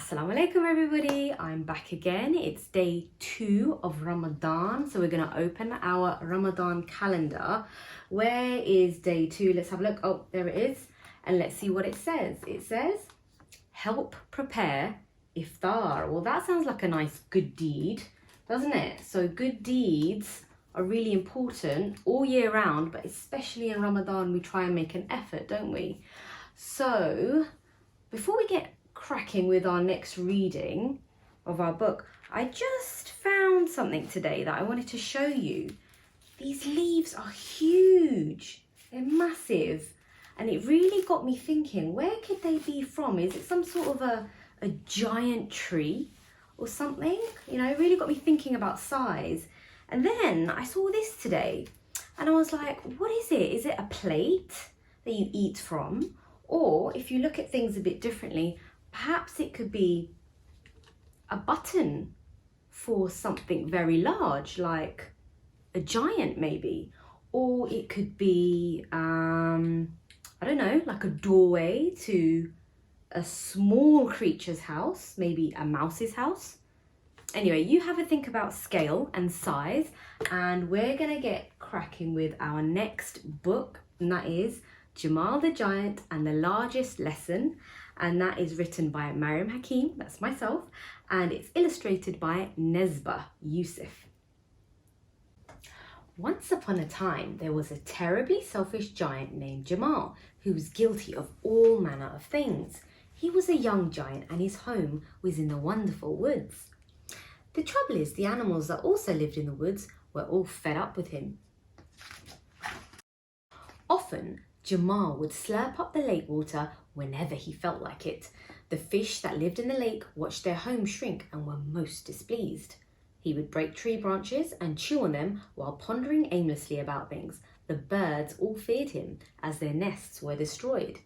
Assalamu alaikum everybody, I'm back again. It's day 2 of Ramadan, so we're going to open our Ramadan calendar. Where is day 2? Let's have a look. Oh, there it is. And let's see what it says. It says, help prepare iftar. Well, that sounds like a nice good deed, doesn't it? So good deeds are really important all year round, but especially in Ramadan, we try and make an effort, don't we? So before we get cracking with our next reading of our book, I just found something today that I wanted to show you. These leaves are huge, they're massive, and it really got me thinking, where could they be from? Is it some sort of a giant tree or something? You know, it really got me thinking about size. And then I saw this today and I was like, what is it? Is it a plate that you eat from? Or if you look at things a bit differently, perhaps it could be a button for something very large, like a giant maybe. Or it could be, I don't know, like a doorway to a small creature's house, maybe a mouse's house. Anyway, you have a think about scale and size, and we're gonna get cracking with our next book, and that is Jamal the Giant and the Largest Lesson, and that is written by MAriam Hakim, that's myself, and it's illustrated by Nesba Yoosef. Once upon a time, there was a terribly selfish giant named Jamal, who was guilty of all manner of things. He was a young giant and his home was in the wonderful woods. The trouble is, the animals that also lived in the woods were all fed up with him. Often, Jamal would slurp up the lake water whenever he felt like it. The fish that lived in the lake watched their home shrink and were most displeased. He would break tree branches and chew on them while pondering aimlessly about things. The birds all feared him as their nests were destroyed.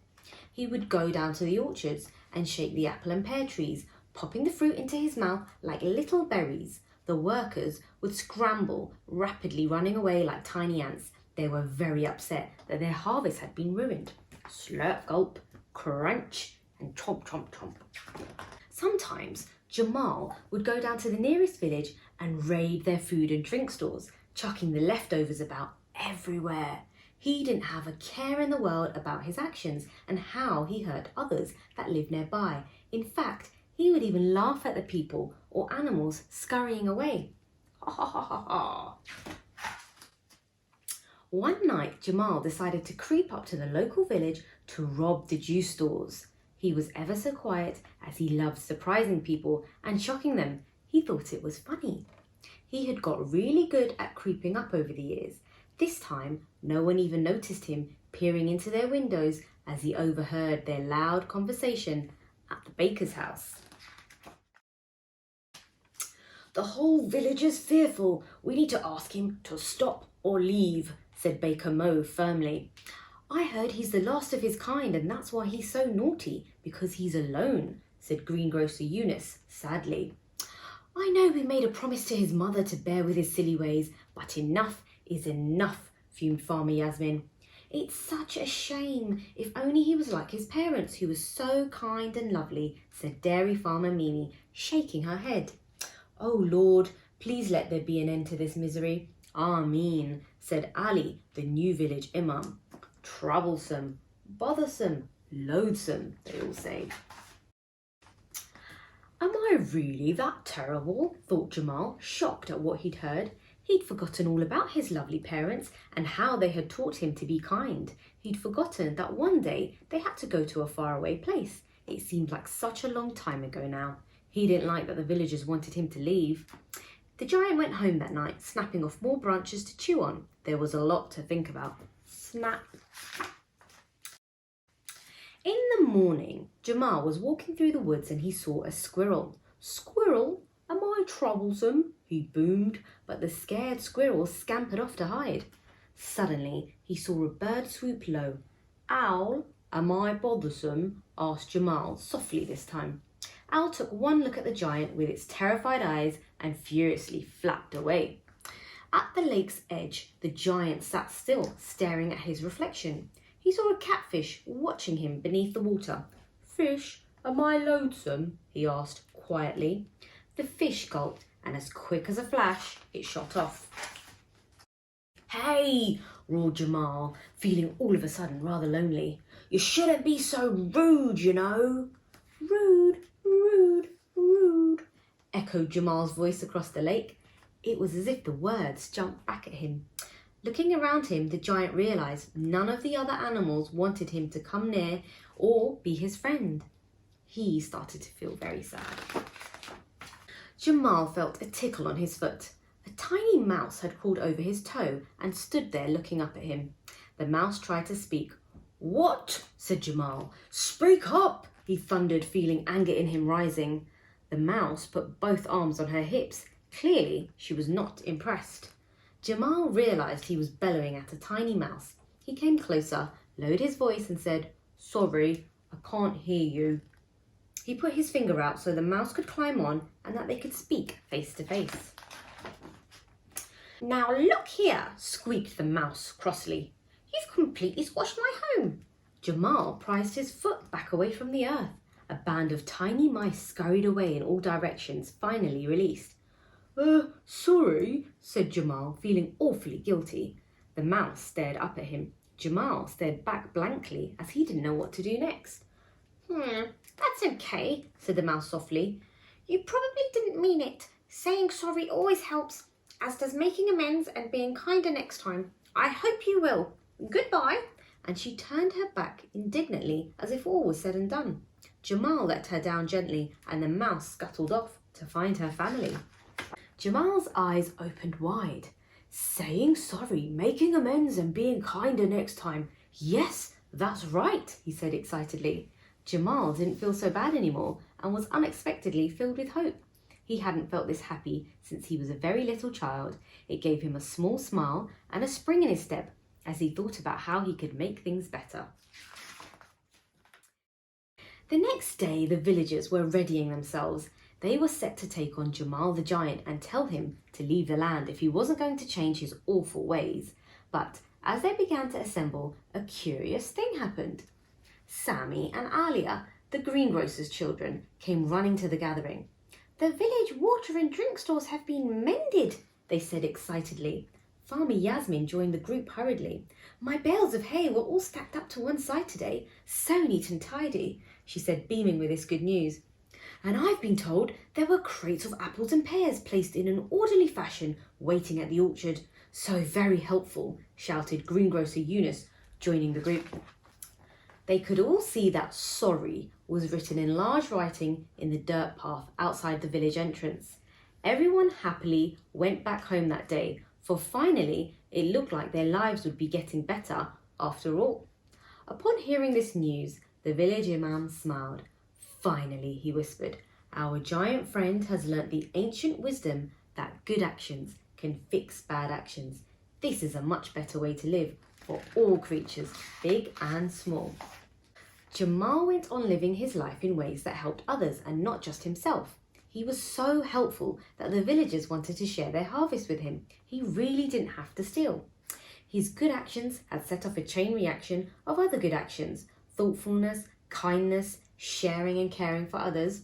He would go down to the orchards and shake the apple and pear trees, popping the fruit into his mouth like little berries. The workers would scramble, rapidly running away like tiny ants. They were very upset that their harvest had been ruined. Slurp, gulp, crunch, and chomp, chomp, chomp. Sometimes Jamal would go down to the nearest village and raid their food and drink stores, chucking the leftovers about everywhere. He didn't have a care in the world about his actions and how he hurt others that lived nearby. In fact, he would even laugh at the people or animals scurrying away. Ha ha ha ha ha. One night, Jamal decided to creep up to the local village to rob the juice stores. He was ever so quiet as he loved surprising people and shocking them. He thought it was funny. He had got really good at creeping up over the years. This time, no one even noticed him peering into their windows as he overheard their loud conversation at the baker's house. The whole village is fearful. We need to ask him to stop or leave, said Baker Mo firmly. I heard he's the last of his kind and that's why he's so naughty, because he's alone, said greengrocer Eunice sadly. I know we made a promise to his mother to bear with his silly ways, but enough is enough, fumed Farmer Yasmin. It's such a shame. If only he was like his parents, who were so kind and lovely, said Dairy Farmer Mimi, shaking her head. Oh Lord, please let there be an end to this misery. Ameen, said Ali, the new village imam. Troublesome, bothersome, loathsome, they all say. Am I really that terrible? Thought Jamal, shocked at what he'd heard. He'd forgotten all about his lovely parents and how they had taught him to be kind. He'd forgotten that one day they had to go to a faraway place. It seemed like such a long time ago now. He didn't like that the villagers wanted him to leave. The giant went home that night, snapping off more branches to chew on. There was a lot to think about. Snap. In the morning, Jamal was walking through the woods and he saw a squirrel. Squirrel, am I troublesome? He boomed, but the scared squirrel scampered off to hide. Suddenly, he saw a bird swoop low. Owl, am I bothersome? Asked Jamal, softly this time. Owl took one look at the giant with its terrified eyes and furiously flapped away. At the lake's edge, the giant sat still, staring at his reflection. He saw a catfish watching him beneath the water. Fish, Am I lonesome? He asked quietly. The fish gulped, and as quick as a flash, it shot off. Hey, roared Jamal, feeling all of a sudden rather lonely. You shouldn't be so rude, you know. Rude, rude, rude, echoed Jamal's voice across the lake. It was as if the words jumped back at him. Looking around him, the giant realised none of the other animals wanted him to come near or be his friend. He started to feel very sad. Jamal felt a tickle on his foot. A tiny mouse had crawled over his toe and stood there looking up at him. The mouse tried to speak. What? Said Jamal. Speak up, he thundered, feeling anger in him rising. The mouse put both arms on her hips. Clearly, she was not impressed. Jamal realised he was bellowing at a tiny mouse. He came closer, lowered his voice and said, Sorry, I can't hear you. He put his finger out so the mouse could climb on and that they could speak face to face. Now look here, squeaked the mouse crossly. You've completely squashed my home. Jamal prized his foot back away from the earth. A band of tiny mice scurried away in all directions, finally released. Sorry, said Jamal, feeling awfully guilty. The mouse stared up at him. Jamal stared back blankly as he didn't know what to do next. That's okay, said the mouse softly. You probably didn't mean it. Saying sorry always helps, as does making amends and being kinder next time. I hope you will. Goodbye. And she turned her back indignantly as if all was said and done. Jamal let her down gently and the mouse scuttled off to find her family. Jamal's eyes opened wide. Saying sorry, making amends and being kinder next time. Yes, that's right, he said excitedly. Jamal didn't feel so bad anymore and was unexpectedly filled with hope. He hadn't felt this happy since he was a very little child. It gave him a small smile and a spring in his step as he thought about how he could make things better. The next day, the villagers were readying themselves. They were set to take on Jamal the giant and tell him to leave the land if he wasn't going to change his awful ways. But as they began to assemble, a curious thing happened. Sammy and Alia, the greengrocer's children, came running to the gathering. The village water and drink stores have been mended, they said excitedly. Farmer Yasmin joined the group hurriedly. My bales of hay were all stacked up to one side today, so neat and tidy, she said, beaming with this good news. And I've been told there were crates of apples and pears placed in an orderly fashion waiting at the orchard. So very helpful, shouted greengrocer Eunice, joining the group. They could all see that sorry was written in large writing in the dirt path outside the village entrance. Everyone happily went back home that day, for finally it looked like their lives would be getting better after all. Upon hearing this news, the village imam smiled. Finally, he whispered, our giant friend has learnt the ancient wisdom that good actions can fix bad actions. This is a much better way to live for all creatures, big and small. Jamal went on living his life in ways that helped others and not just himself. He was so helpful that the villagers wanted to share their harvest with him. He really didn't have to steal. His good actions had set off a chain reaction of other good actions, thoughtfulness, kindness, sharing and caring for others.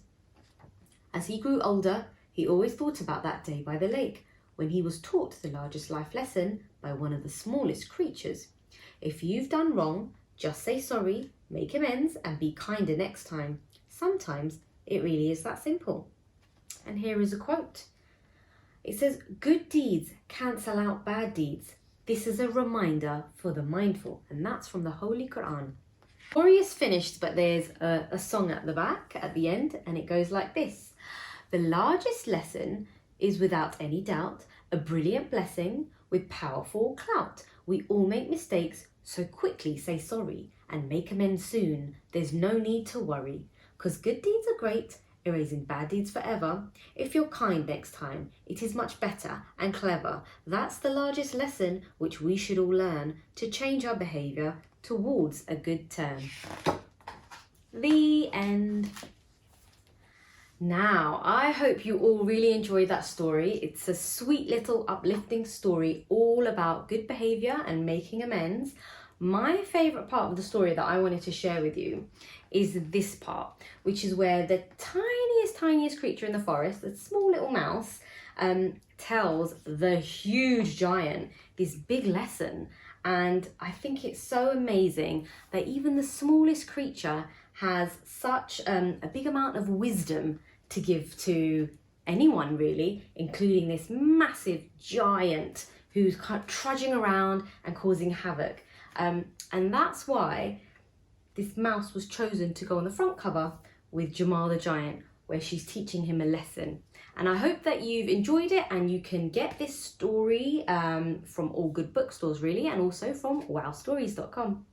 As he grew older, he always thought about that day by the lake, when he was taught the largest life lesson by one of the smallest creatures. If you've done wrong, just say sorry, make amends, and be kinder next time. Sometimes it really is that simple. And here is a quote. It says, good deeds cancel out bad deeds. This is a reminder for the mindful, and that's from the Holy Quran. Story is finished, but there's a song at the back, at the end, and it goes like this. The largest lesson is without any doubt a brilliant blessing with powerful clout. We all make mistakes, so quickly say sorry and make amends soon. There's no need to worry, 'cause good deeds are great, erasing bad deeds forever. If you're kind next time, it is much better and clever. That's the largest lesson which we should all learn to change our behaviour towards a good turn. The end. Now, I hope you all really enjoyed that story. It's a sweet little uplifting story all about good behaviour and making amends. My favourite part of the story that I wanted to share with you is this part, which is where the tiniest creature in the forest, a small little mouse, tells the huge giant this big lesson. And I think it's so amazing that even the smallest creature has such a big amount of wisdom to give to anyone really, including this massive giant who's kind of trudging around and causing havoc. And that's why this mouse was chosen to go on the front cover with Jamal the giant, where she's teaching him a lesson. And I hope that you've enjoyed it, and you can get this story from all good bookstores really, and also from wowstories.com.